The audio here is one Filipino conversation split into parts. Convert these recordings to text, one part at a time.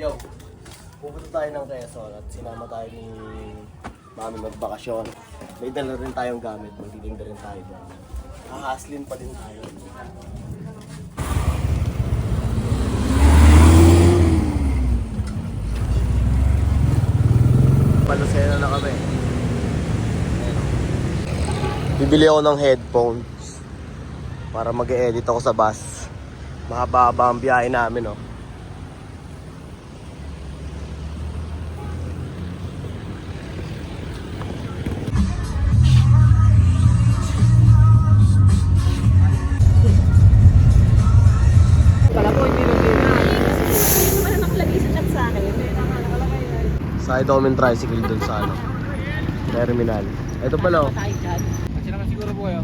Yo, pupunta tayo ng Quezon at sinama tayo ni Mami magbakasyon. May dala rin tayong gamit, magtitinda rin tayo doon. Hahaslin pa din tayo. Palusena na kami. Bibili ako ng headphones para mag-e-edit ako sa bus. Mahaba-haba ang biyahe namin, oh. Sakay daw kami tricycle dun sa ano, terminal. Ito pala, oh. Kasi naman siguro po kayo.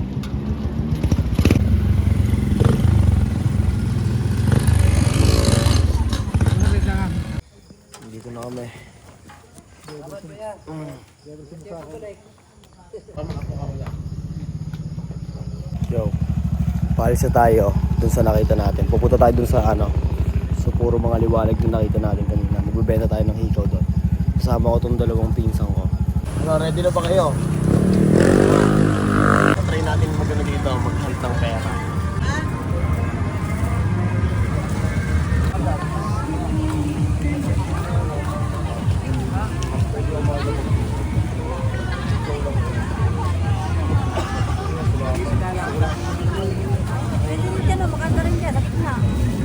Dito na kami. Yo, paalis na tayo dun sa nakita natin. Pupunta tayo dun sa ano, so puro mga liwanag yung nakita natin kanina. Magbibenta tayo ng hikaw doon. Kasama ko tong dalawang pinsang ko. Ano, ready na ba kayo? Try natin magano dito, mag-hunt ng pera.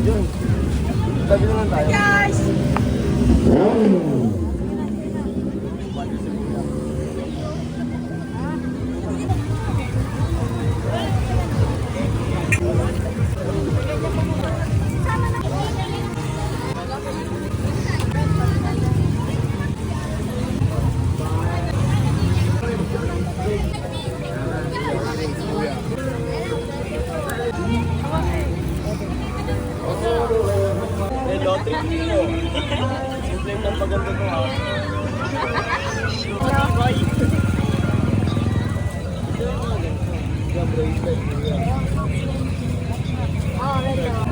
Yun. Sabi naman tayo. Guys! Hello, 3 kilo. Simple ng maganda to, ha?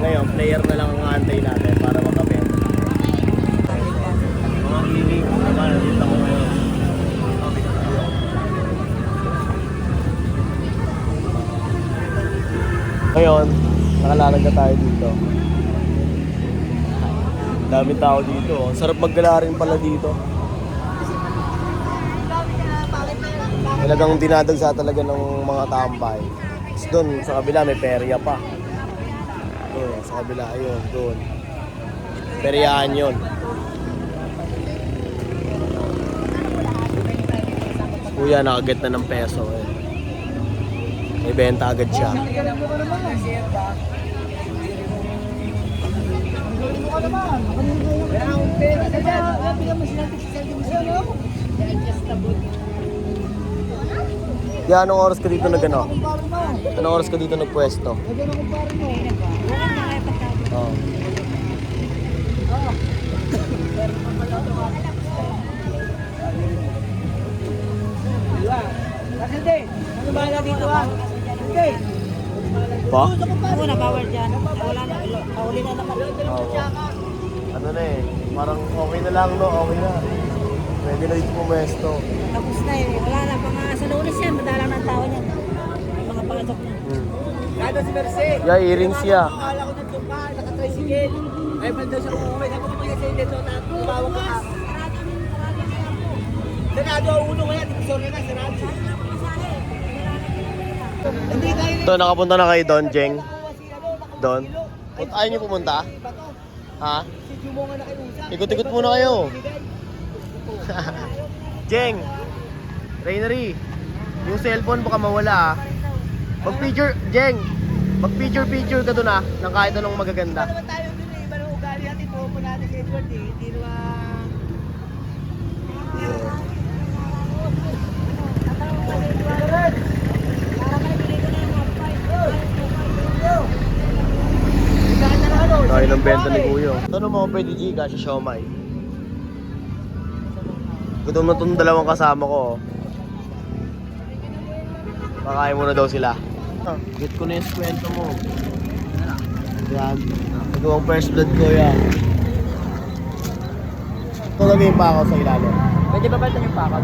Ngayon, player na lang ang antay natin para makabenta. Mga kilig, naman, nandito ako ngayon. Ngayon, nakalarag na tayo dito. Dami tao dito. Sarap maggala rin pala dito. Talagang dinadagsa talaga ng mga tambay. Tapos doon, sa kabila may perya pa. Doon, sa kabila, ayun, doon. Peryahan yun. Kuya, nakaget na ng peso eh. May benta agad siya. Kaya anong oras ka dito nag-ano? Anong oras ka dito nagpwesto? Oh. Ano ba na dito ah? Okay. Pa? Ako na bawal dyan. Wala na. Pauli na naman. Oo. Ano na eh, parang okay na lang, no? Okay na. Pwede na dito pumwesto. Tapos na eh. Wala na. Mga sa Lunes yan. Madalang ng tao niyan. Mga pangatok na. Kado si Merce. Yeah, earrings siya. Akala ko nandun pa, naka-tricycle. Ay, banda siya kung okay. Ako naman kasi dito na tumawag ka. Sarado ang ulo kaya, sorry na, sarado. Ito, nakapunta na kayo doon, Jeng? Doon? Ayaw niyo pumunta? Ha? Ikot-ikot muna kayo. Jeng! Rainary! Yung cellphone baka mawala, ah. Mag-picture, Jeng! Mag-picture ka doon, ah, ng kahit anong magaganda. Ano naman tayo dun eh, iba ng ugali natin, pupo natin si Edward eh. Hindi naman... Tayo ng benta ni Kuya. Ito naman pwede Gcash sa Siomai. Gutom na itong dalawang kasama ko. Pakain muna daw sila. Get ko na yung kwento mo. Yan. Ito ang first blood ko yan. Ito lagay yung pakaw sa ilalim. Pwede ba palitan yung pakal?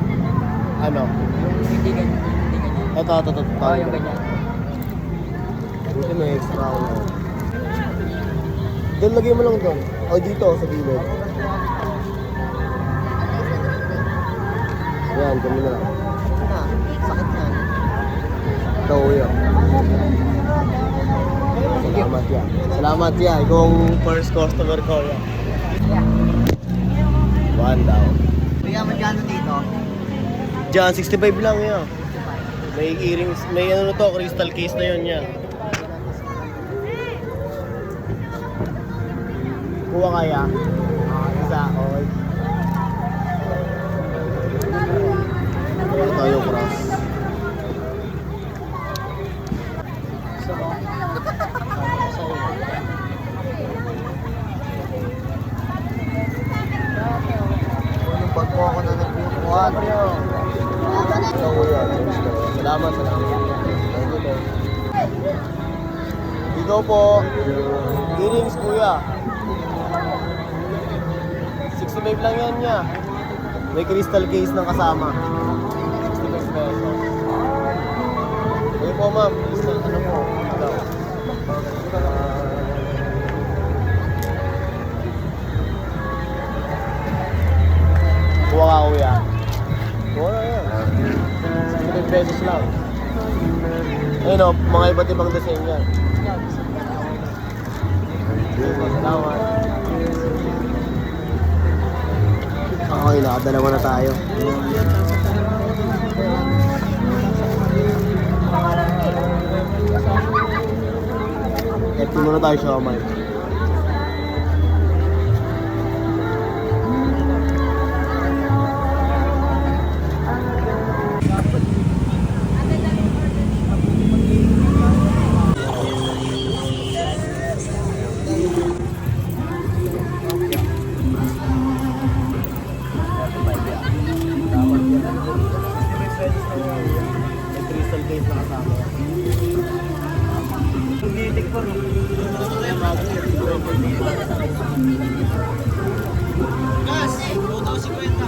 Ano? Yung hindi ganyan. Hindi ganyan. Ito. Oo, yung ganyan. Buti may extra ako na. Doon, lagay mo lang doon. O dito, sa gilid. Ayan, ganun na lang. Sakit na. Ito, kuya. Salamat yan. Salamat yan. Ikaw ang first customer ko yan. One daw. Kaya magkano dito? Diyan, 65 lang yan. May earrings, may ano na to, crystal case na yun yan. Kuha kaya? Isa, okay. Ito tayo cross. Pag po ako na nagbubuhat. Ito kuya. Salamat. Ikaw po. Earrings kuya. 65 lang yan niya. May crystal case ng kasama. 65 pesos. Kayo po ma'am. Crystal ano po? Ito. Kuha ka kuya. Kuha na yan. 65 pesos lang. Ayun o, mga iba't ibang design yan. Salamat. Okay, nakadalawa na tayo. Ito muna tayo siya, Mike. Crystal case na kasama. Pagdidik po, no? Gas! 2,050.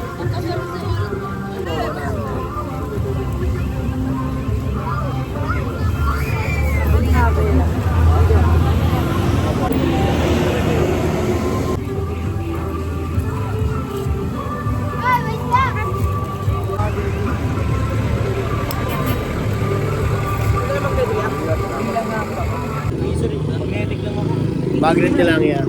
Bagret na lang yan.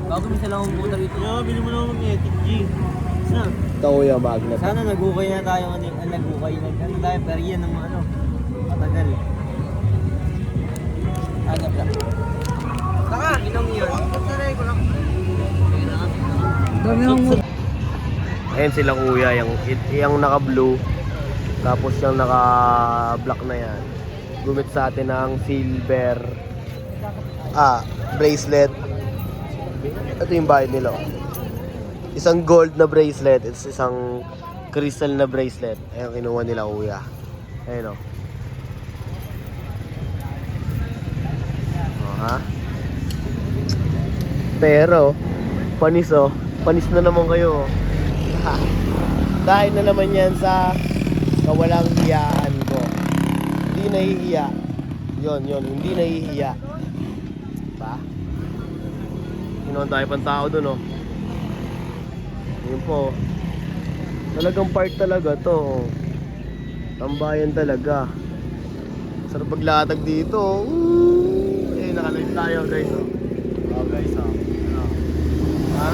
Bago minsan lang ang buta dito. Bili mo na magnetic, G. Saan? Ito kuya, bagnet. Sana nag-ukay na tayo nag-ukay na. Ano tayo, pero yan ang ano, matagal. Agad lang. Saka, inong yun. Pagsaray ko lang. Ayan sila kuya, yung naka-blue. Tapos yung naka-black na yan. Gumit sa atin ng silver bracelet. Ito yung bayad nila. Isang gold na bracelet, it's isang crystal na bracelet. Ayan kinuha nila kuya. Ayan o. Ha? Pero panis oh. Panis na naman kayo oh. Dahil na naman yan sa kawalang hiyaan ko. Hindi nahihiya. Yun, hindi nahihiya. Diba? Ginawan tayo pang tao dun oh. Yun po. Talagang part talaga to. Tambayan talaga. Sarap paglatag dito. Eh, nakalive tayo guys oh. Oh guys oh. Ano? Ha?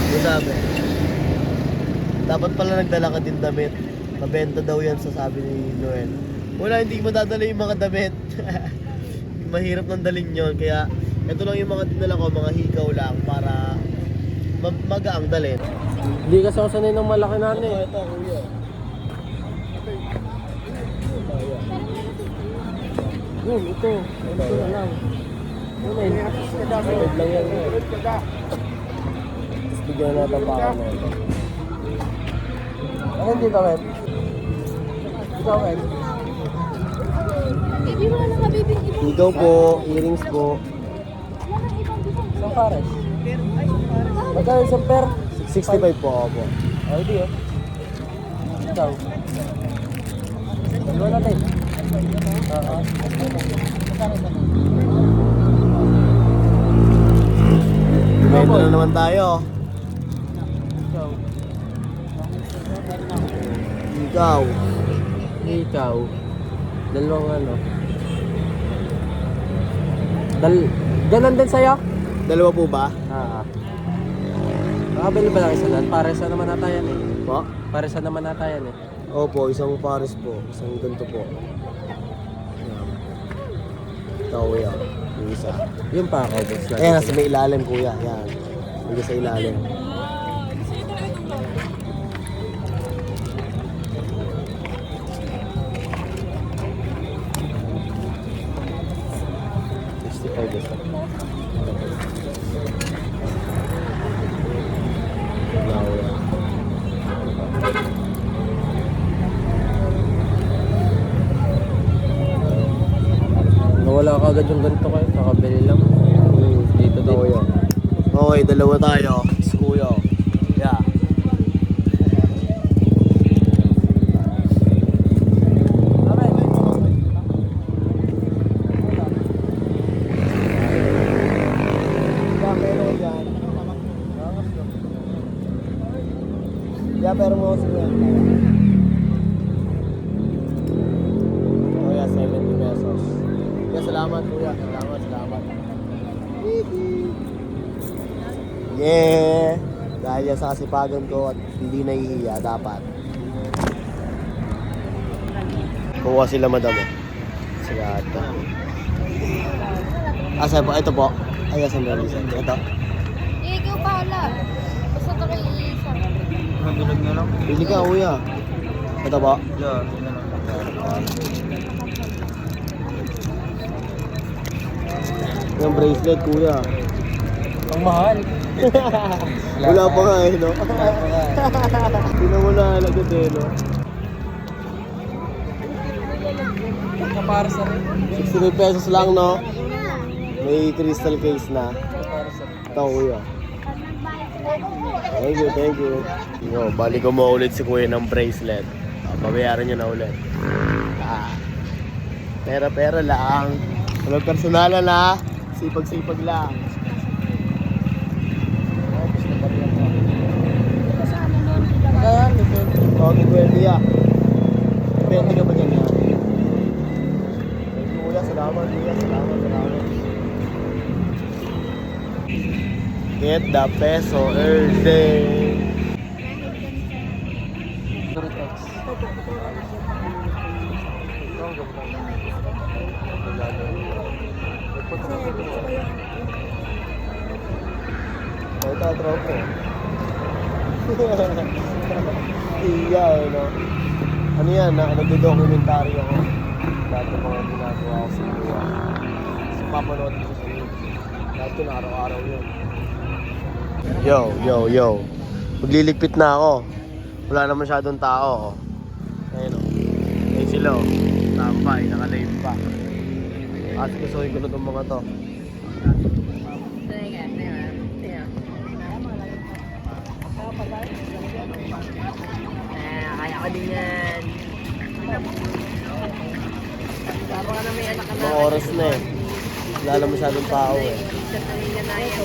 Ano sabi? Dapat pala nagdala ka din damit. Mabenta daw yan sa sabi ni Noel. Wala, hindi mo dadala yung mga damit. Mahirap nang dalhin yun. Kaya ito lang yung mga dinala ko, mga hikaw lang para magaang dalhin. Hindi kasi ako sanay ng malaki na ano eh. Ito, kuya. Yun, ito. Ito na lang. Yun eh. Wait lang yan. Tapos bigyan natin pa ako na ito. Ano dito, Web? Ikaw, Web? Baby mo na nga, baby. Hikaw po, earrings po. pares. Magkano isang per? 65 po ako po. Ay, di oh. Ikaw. Iwan natin. Oo. Benta na naman tayo. Ikaw. Ikaw. Ikaw. Dalawang ano. Ganon din sa'yo? Dalawa po ba? Nakabili ba lang isa doon? Paresa naman nata yan eh. Po? Paresa naman nata yan eh. Opo, isang pares po. Isang ganito po. Yan. Ito kuya. Yung isa. Yung pa ako. boss. Ayan, nasa may ilalim kuya. Yan. Hindi sa ilalim. Nawala ka agad yung ganito kayo. Nakabili lang. Dito din. Kuya. Okay, dalawa tayo. Si kuya. Yeah. Ya, pero mo sa kuya. Kuya, 70 pesos. Kuya, salamat kuya. Salamat. Yeah! Dahil yan sa kasipagan ko at hindi nahihiya, dapat. Kuha sila madam eh. Sila ata. Asa po? Ito po. Ay, asa meron isa. Ito. Ikaw pala. Basta ito kay isa. Mabilag na lang. Pili ka kuya. Ito po. Yeah. Yung bracelet kuya. Ang mahal. Wala pa nga eh, no? Hindi na wala alagad eh, no? Kaparsa rin. 65 pesos lang, no? May crystal case na. Ito, kuya. Thank you. Yo, bali ko mo ulit si kuya ng bracelet. Babayaran nyo na ulit. Pera lang. Walang personalan na. Sipag-sipag lang. Kaya, depende. Okay, 20 ya. 20 ka ba dyan ya? Thank you, kuya. Salamat. Get the peso early. Ito, tropo. Iya, no? Ano yan, nagdo-documentary ako. Lahat ng mga ginagawa ko sa buwa. So, papanood ko sa YouTube. Lahat yun, araw-araw yun. Yo. Magliligpit na ako. Wala na masyadong tao. Ayun o. Ayun sila o. Tambay, naka-live pa. At kusuhin ko na itong mga to. Kaya ko din yan. Baka na may anak ka na. Mga oras na eh. Wala na masyadong tao eh. Sa kanina na yan.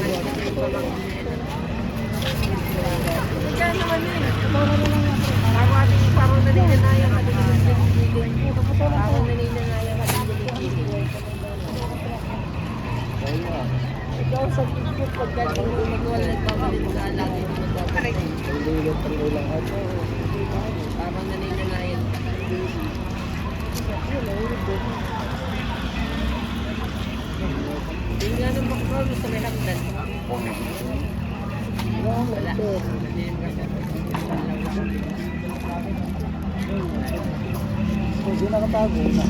Diyan naman yun. Parang naninanayan ka din. Parang naninanayan ka din. Ikaw sa tikit pagdating mo magwala nagpapalito sa lagi mo magpapalito. Parang naninanayan ka. Hindi nga nang bakbaw sa may hagdan. Wala. Hindi nakatago na.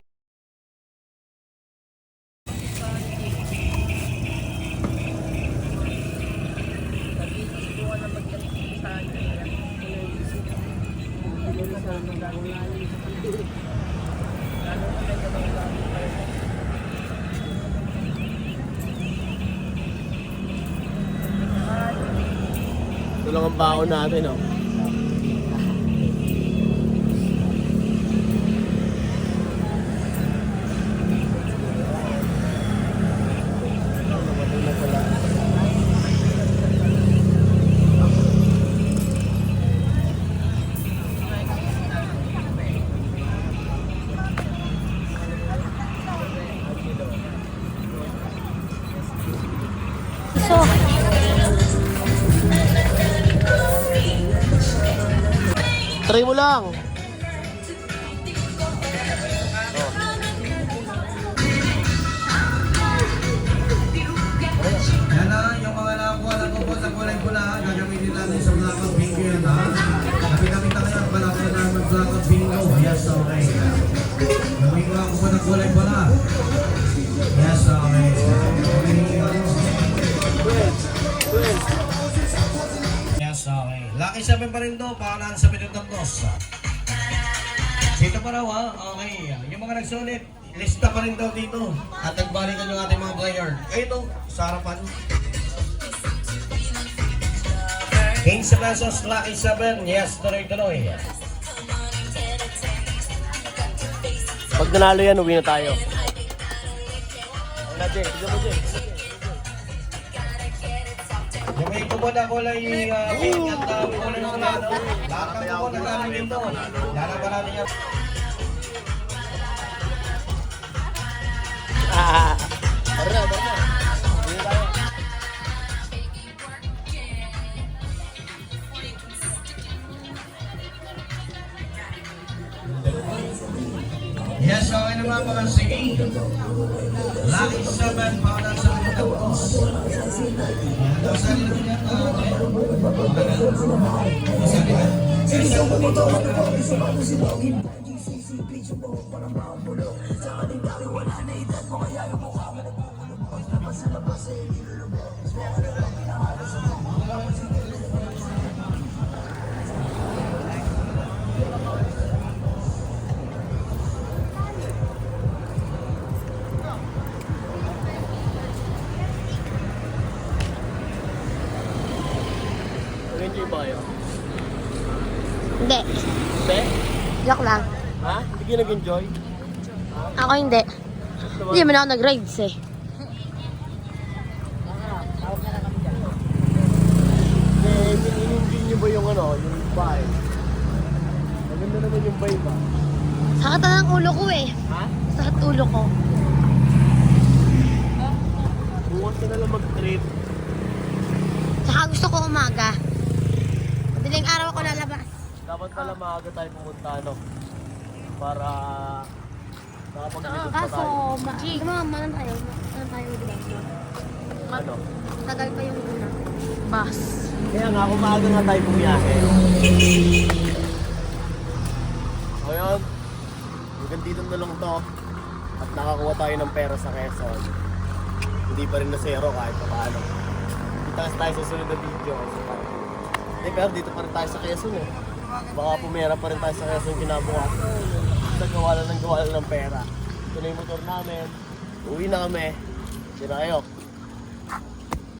lang ang baon natin, oh. So, Try mo lang. Yan na, yung mga nakakuha na po sa kulay pula, gagamitin natin sa blackout bingo yan ha. Napigamit na kayo ang balakot na mag-blackout bingo. Yes, okay. Gamitin ko po ng kulay pula. Yes, okay. Yes, okay. Lucky 7 pa rin to, pangalan sa pinutang dos. Dito pa raw ha, okay. Yung mga nagsulit, lista pa rin daw dito. At nagbalikan yung ating mga player. Ito, sa harapan. 15 pesos, Lucky 7. Yes, tuloy-tuloy. Pag nanalo yan, uwi na tayo. Wala, Jay. Tignan mo, Jay. Yung may tubod na kulay pink at kulay ng ano. Lahat ng tubod na namin dito. Lalaban natin yan. Tara na. Uwi na tayo. Yes, okay naman mga sige. Lucky 7, pangalan sa pinutang dos. Nag-enjoy ba kayo? hindi. Hindi? Joke lang. Ha? Hindi kayo nag-enjoy? Ako hindi. Hindi man ako nag-rides eh. Hindi nyo ba yung ano, yung bahay? Maganda naman yung bahay ba? Sakit na ang ulo ko eh. Ha? Sakit ulo ko. Bukas ka na lang mag-trip. Tsaka gusto ko umaga. Madaling araw ako lalabas. Dapat pala maaga tayo pumunta, ano? Para nakapag-likod pa Kaso, tayo. mama na tayo. Ano tayo mag-bus? Ano? Tagal pa yung una. Bus. Kaya nga, kung maaga nga tayo bumiyahe. O yun, hanggang dito na lang to. At nakakuha tayo ng pera sa Quezon. Hindi pa rin na zero kahit pa paano. Kita tayo sa sunod na video. Hindi, pero dito pa rin tayo sa Quezon eh. Baka pumera pa rin tayo sa Quezon kinabukasan. Gawa lang ng pera. Ito na yung motor namin. Uwi na kami. Sira kayo.